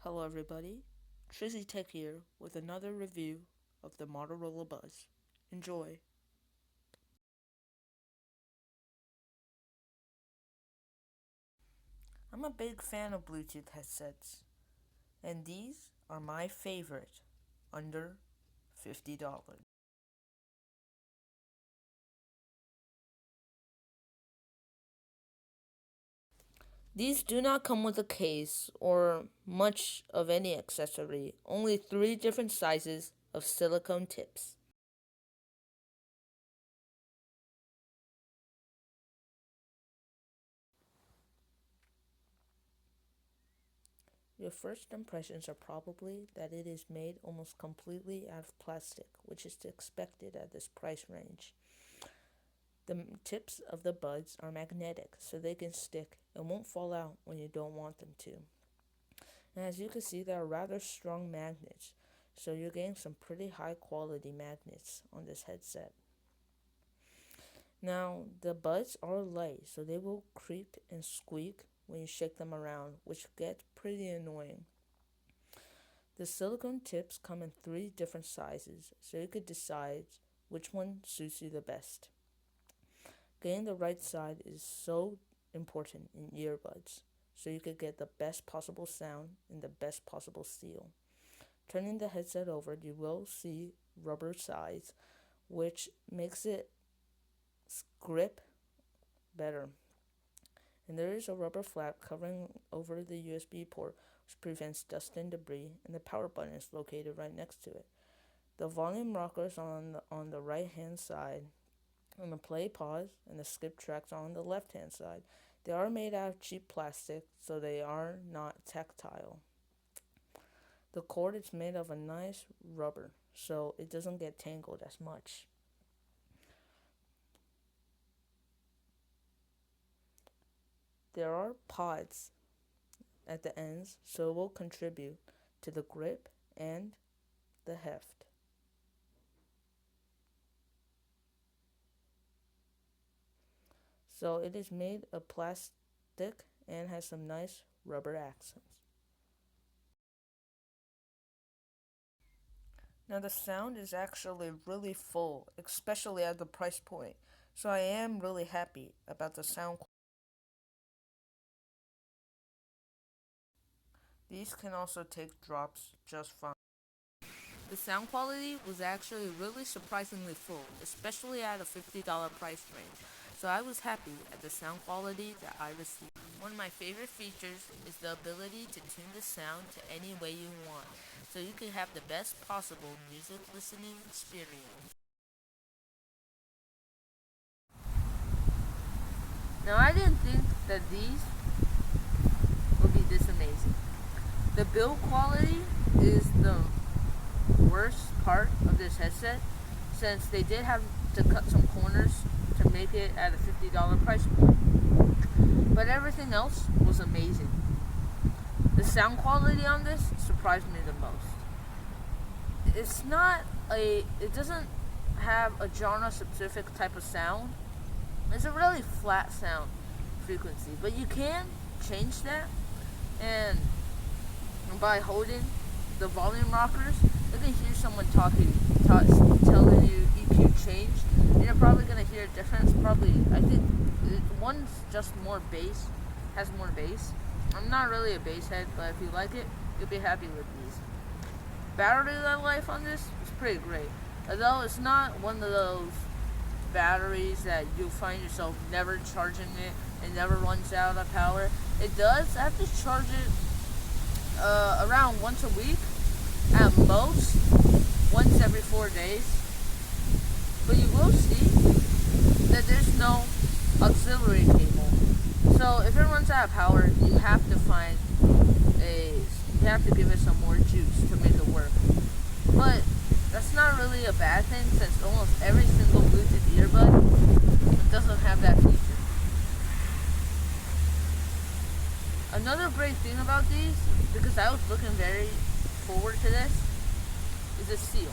Hello everybody, Trizzy Tech here with another review of the Motorola Buzz. Enjoy! I'm a big fan of Bluetooth headsets, and these are my favorite under $50. These do not come with a case or much of any accessory, only 3 different sizes of silicone tips. Your first impressions are probably that it is made almost completely out of plastic, which is expected at this price range. The tips of the buds are magnetic, so they can stick and won't fall out when you don't want them to. And as you can see, they are rather strong magnets, so you're getting some pretty high quality magnets on this headset. Now, the buds are light, so they will creak and squeak when you shake them around, which gets pretty annoying. The silicone tips come in 3 different sizes, so you could decide which one suits you the best. Getting the right side is so important in earbuds, so you could get the best possible sound and the best possible feel. Turning the headset over, you will see rubber sides, which makes it grip better. And there is a rubber flap covering over the USB port, which prevents dust and debris, and the power button is located right next to it. The volume rockers on the right hand side, and the play pause and the skip tracks on the left hand side. They are made out of cheap plastic, so they are not tactile. The cord is made of a nice rubber, so it doesn't get tangled as much. There are pods at the ends, so it will contribute to the grip and the heft. So it is made of plastic and has some nice rubber accents. Now the sound is actually really full, especially at the price point. So I am really happy about the sound. These can also take drops just fine. The sound quality was actually really surprisingly full, especially at a $50 price range. So I was happy at the sound quality that I received. One of my favorite features is the ability to tune the sound to any way you want, so you can have the best possible music listening experience. Now I didn't think that these would be this amazing. The build quality is the worst part of this headset, since they did have to cut some corners to make it at a $50 price point. But everything else was amazing. The sound quality on this surprised me the most. It doesn't have a genre specific type of sound. It's a really flat sound frequency, but you can change that, and by holding the volume rockers, you can hear someone telling you EQ changed, and you're probably going to hear a difference. I think one's just more bass, has more bass. I'm not really a bass head, but if you like it, you'll be happy with these. Battery life on this is pretty great, although it's not one of those batteries that you'll find yourself never charging it and never runs out of power. It does. I have to charge it around once a week, at most once every 4 days. But you will see that there's no auxiliary cable. So if it runs out of power, you have to give it some more juice to make it work. But that's not really a bad thing, since almost every single Bluetooth earbud doesn't have that feature. Another great thing about these, because I was looking very forward to this, is the seal.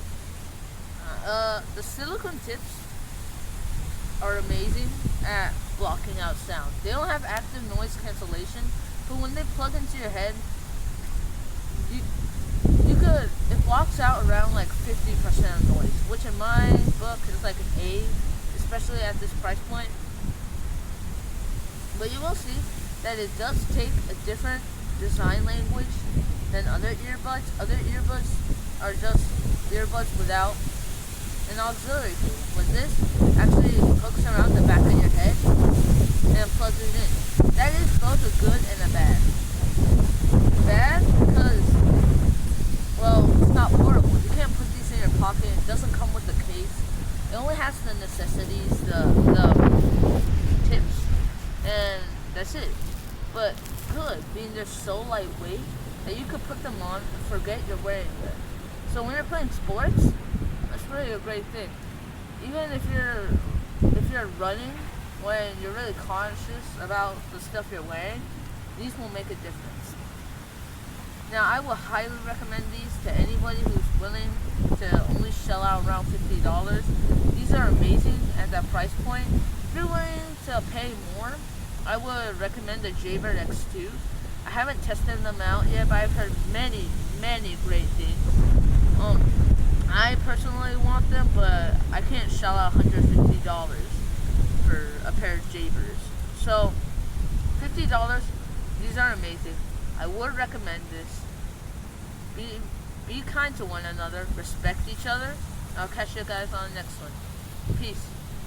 The silicone tips are amazing at blocking out sound. They don't have active noise cancellation, but when they plug into your head, works out around like 50% noise, which in my book is like an A, especially at this price point. But you will see that it does take a different design language than other earbuds. Other earbuds are just earbuds without an auxiliary cable. But this actually hooks around the back of your head and plugs it in. That is both a good and a bad. Bad because, well, it's not portable. You can't put these in your pocket. It doesn't come with the case. It only has the necessities, the tips, and that's it. But good, being they're so lightweight that you could put them on and forget you're wearing them. So when you're playing sports, that's really a great thing. Even if you're running, when you're really conscious about the stuff you're wearing, these will make a difference. Now, I will highly recommend these to anybody who's willing to only shell out around $50. These are amazing at that price point. If you're willing to pay more, I would recommend the Jaybird X2. I haven't tested them out yet, but I've heard many, many great things. I personally want them, but I can't shell out $150 for a pair of Jaybirds. So, $50, these are amazing. I would recommend this. Be kind to one another, respect each other. I'll catch you guys on the next one. Peace.